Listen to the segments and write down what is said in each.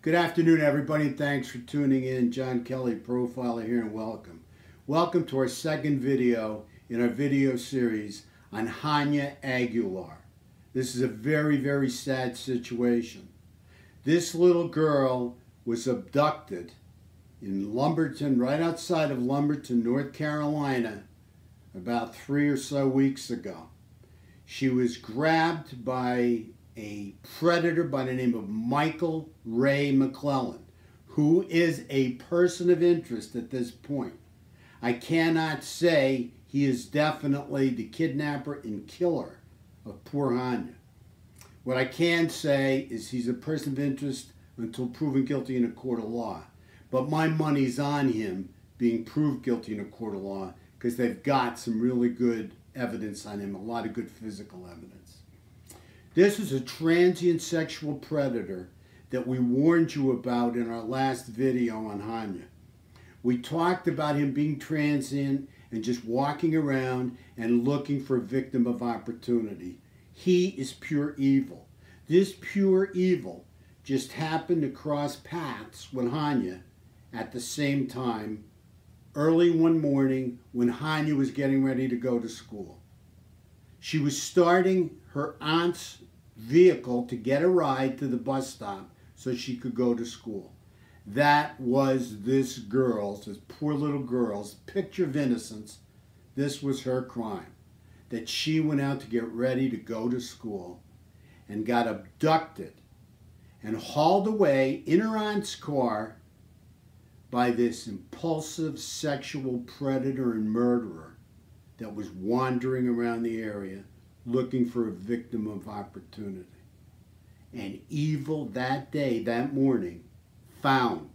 Good afternoon, everybody, and thanks for tuning in. John Kelly, Profiler here, and welcome. Welcome to our second video in our video series on Hania Aguilar. This is a very, very sad situation. This little girl was abducted in Lumberton, right outside of Lumberton, North Carolina, about 3 or so weeks ago. She was grabbed by a predator by the name of Michael Ray McClellan, who is a person of interest at this point. I cannot say he is definitely the kidnapper and killer of poor Hania. What I can say is he's a person of interest until proven guilty in a court of law. But my money's on him being proved guilty in a court of law because they've got some really good evidence on him, a lot of good physical evidence. This is a transient sexual predator that we warned you about in our last video on Hania. We talked about him being transient and just walking around and looking for a victim of opportunity. He is pure evil. This pure evil just happened to cross paths with Hania at the same time, early one morning when Hania was getting ready to go to school. She was starting her aunt's vehicle to get a ride to the bus stop so she could go to school. That was this girl's, this poor little girl's, picture of innocence. This was her crime, that she went out to get ready to go to school and got abducted and hauled away in her aunt's car by this impulsive sexual predator and murderer that was wandering around the area looking for a victim of opportunity. And evil that day, that morning, found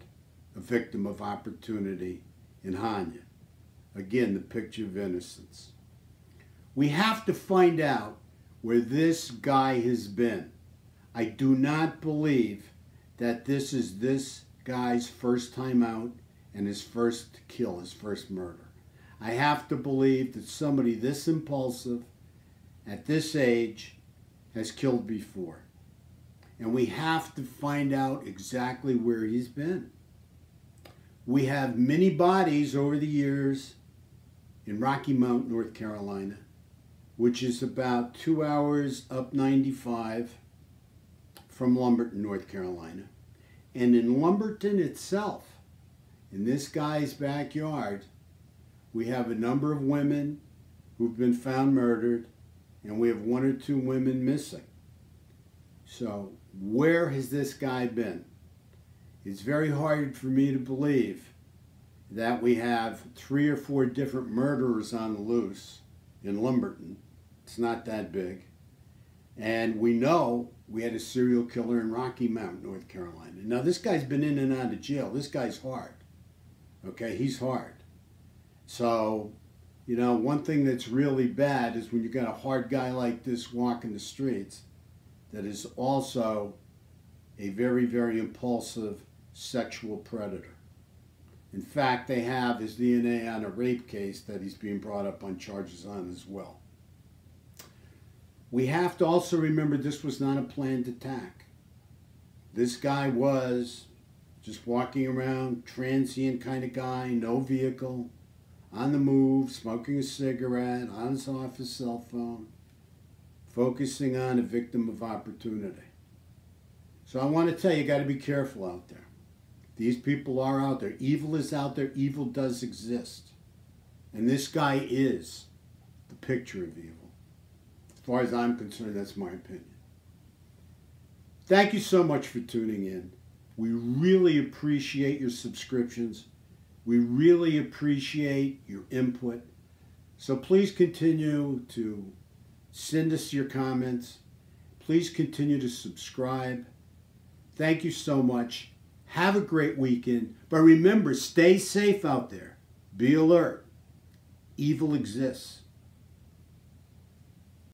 a victim of opportunity in Hania. Again, the picture of innocence. We have to find out where this guy has been. I do not believe that this is this guy's first time out and his first kill, his first murder. I have to believe that somebody this impulsive at this age has killed before. And we have to find out exactly where he's been. We have many bodies over the years in Rocky Mount, North Carolina, which is about 2 hours up 95 from Lumberton, North Carolina. And in Lumberton itself, in this guy's backyard, we have a number of women who've been found murdered, and we have 1 or 2 women missing. So where has this guy been? It's very hard for me to believe that we have 3 or 4 different murderers on the loose in Lumberton. It's not that big. And we know we had a serial killer in Rocky Mount, North Carolina. Now this guy's been in and out of jail. This guy's hard. Okay, he's hard. So, you know, one thing that's really bad is when you got a hard guy like this walking the streets that is also a very, very impulsive sexual predator. In fact, they have his DNA on a rape case that he's being brought up on charges on as well. We have to also remember this was not a planned attack. This guy was just walking around, transient kind of guy, no vehicle, on the move, smoking a cigarette, on his office cell phone, focusing on a victim of opportunity. So I want to tell you, you got to be careful out there. These people are out there. Evil is out there. Evil does exist. And this guy is the picture of evil. As far as I'm concerned, that's my opinion. Thank you so much for tuning in. We really appreciate your subscriptions. We really appreciate your input. So please continue to send us your comments. Please continue to subscribe. Thank you so much. Have a great weekend. But remember, stay safe out there. Be alert. Evil exists.